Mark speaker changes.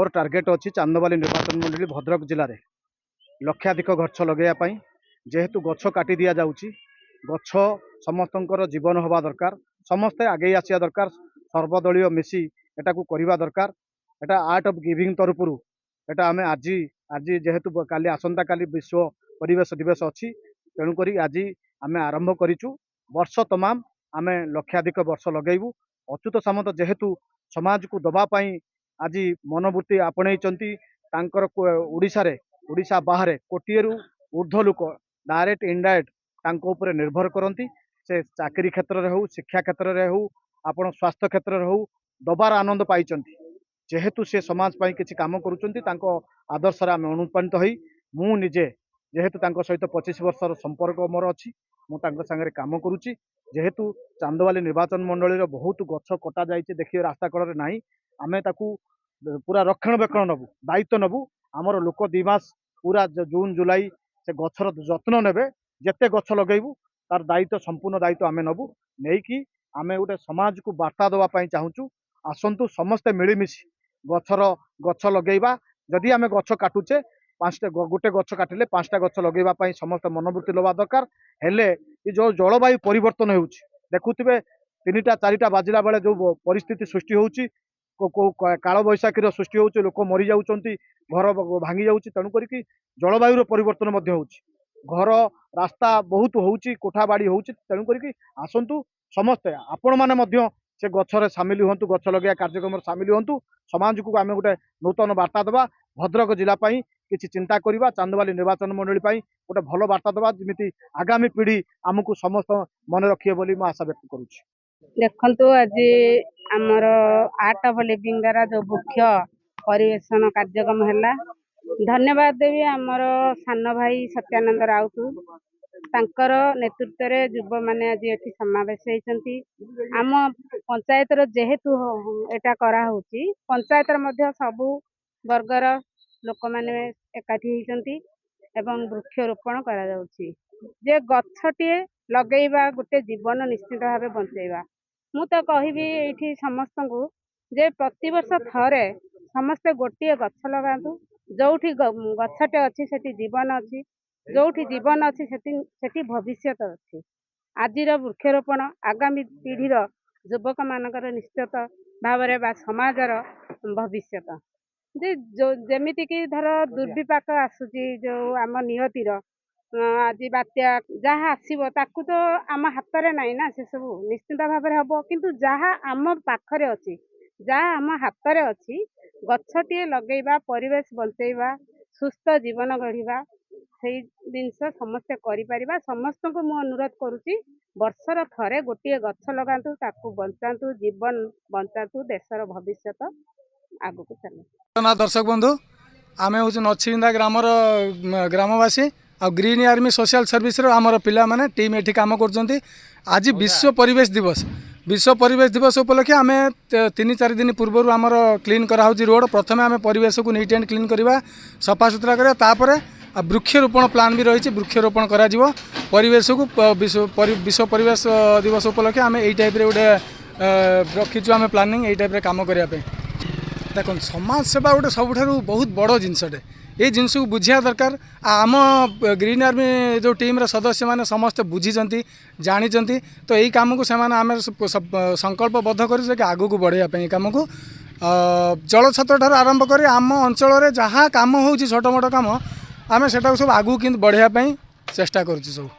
Speaker 1: मोर target अच्छी चांदबाली निर्वाचन मंडली भद्रक जिले में लक्षाधिक गछ लगे जेहेतु गछ काटी दि जाऊँगी गछ समस्त जीवन हवा दरकार समस्ते आगे आसिया दरकार सर्वदलीय मिसी एटा को करवा दरकार एटा आर्ट ऑफ गिविंग तरफ एटा आम आज आज जेहेतु काली आसंता काली विश्व परिवेश दिवस अच्छी तेणुक आज आम आरंभ करूँ वर्ष तमाम आम लक्षाधिक वर्ष लगेबू अच्युत सामंत जेहेतु समाज को दबापाई आज मनोवृत्ति आपणई ओडिशा बाहर कोटी ऊर्ध्व लोक डायरेक्ट इनडायरेक्ट उपर निर्भर करती से चाकरी क्षेत्र में हो शिक्षा क्षेत्र में हो आपण स्वास्थ्य क्षेत्र में हो दबार आनंद पाई जेहेतु से समाज पाई किसी काम करुँच आदर्श आम अनुप्राणित हो मु निजे जेहेतु सहित 25 वर्षर संपर्क मोर अच्छी मुझे काम करुच्ची जेहेतु चांदबाली निर्वाचन मंडली बहुत गछ कटा जाइए देखिए रास्ता कड़े ना आम पूरा रक्षणाबेक्षण नबू दायित्व नबू आमर लोक 2 मास पूरा जून जुलाई से गछर जत्न नेबे जेते गछ लगेबू तार दायित्व संपूर्ण दायित्व आम नबू नहीं आम गोटे समाज को वार्ता देवाई चाहूँ आसतु समस्ते मिलमिशि गछ लगेबा जदि आम गछ काटुचे 5टा गोटे गछ काटिले 5टा गछ लगेवाई समस्त मनोवृत्ति लवा दरकार हेले जो जलवायु परिवर्तन हो देखुवे 3टा 4टा बाजिला बेले जो परिस्थिति सृष्टि होउची काल बैशाखी सृष्टि होउची लोक मरी जाउचंती घर भांगी जाउची तेणु करिकी जलवायु परिवर्तन मध्य होउची घर रास्ता बहुत होउची कोठा बाड़ी होउची तेणु करिकी आसंतु समस्ते आपण माने मध्य से गछरे सामिल हुंतु गछ लगे कार्यक्रम सामिल हुंतु समाज को आम गोटे नूतन वार्ता देवा भद्रक जिला किसी चिंता करवा चांदबाली निर्वाचन मंडली गोटे भल वार्ता देवा जमी आगामी पीढ़ी आमको समस्त मन रखिए बोली मैं आशा व्यक्त करुच्ची।
Speaker 2: देखु आज आमर आर्ट ऑफ लिविंग द्वारा जो मुख्य परिवेशन कार्यक्रम है धन्यवाद देवी आमर सान भाई सत्यानंद राउत तांकर नेतृत्व रे युव माने आज एठी समावेश होती आम पंचायत जेहेतु एटा करा होची पंचायत मध्य सबु वर्गर लोक माने एकाठी होती एवं वृक्षरोपण करा जाउची जे गछटिए लगेइबा गोटे जीवन निश्चित भाव बंचेइबा मु तो कहबी एठी समस्त को जे प्रति वर्ष थरे समस्ते गोटे गछ लगातु जोठी गछटे अच्छी सेठी जीवन अच्छी जोठी जीवन अच्छी सेठी भविष्य अच्छी आजिर वृक्षरोपण आगामी पीढ़ीर युवक मानकर निश्चित भाव समाजर भविष्य जे जो जेमिति कि धर दुर्विपाक आसुची जो आम नियतिर आज बात्या जहाँ आसो ताकू तो आम हाथ में नाई ना से सब निश्चित भाव हम किंतु जहाँ आम पाखरे अच्छी जहाँ आम हाथ में अच्छी गछटिए लगेइबा परिवेश बंचेइबा सुस्थ जीवन गढ़िबा से जिनस समस्ते करिपारिबा समस्त को मु अनुरोध करुच्ची वर्षर थरे गोटे गछ लगातु ताकू बंचातु जीवन बंचातु देशर भविष्य आगु को चले।
Speaker 3: दर्शक बंधु आम हूँ नछिंदा ग्रामर ग्रामवासी आ ग्रीन आर्मी सोशल सर्विस आमर पिला माने टीम एठी काम करछंती आज विश्व परिवेश दिवस उपलक्षे आम 3-4 दिन पूर्व आमर क्लीन करा रोड प्रथम आम परिवेश को नीट एंड क्लीन करवा सफा सुतरा करा तापर वृक्षरोपण प्लान भी रही वृक्षरोपण करा परिवेश को विश्व परिवेश दिवस उपलक्षे आम यही टाइप गोटे रखीचु आम प्लानिंग यही टाइप काम करने देख समाज सेवा गोटे सबुठ बहुत बड़ जिनसटे ये जिनस को बुझा दरकार आम ग्रीन आर्मी जो टीम सदस्य मैंने समस्त बुझी जानी तो यही कम को आम संकल्पबद्ध कर आगू को बढ़ाई कम को जल छत्र ठार आरंभ कर आम अंचल जहाँ कम हो छोट मोट कम आम से सब आगू कि बढ़ाई चेष्टा करुँ सब।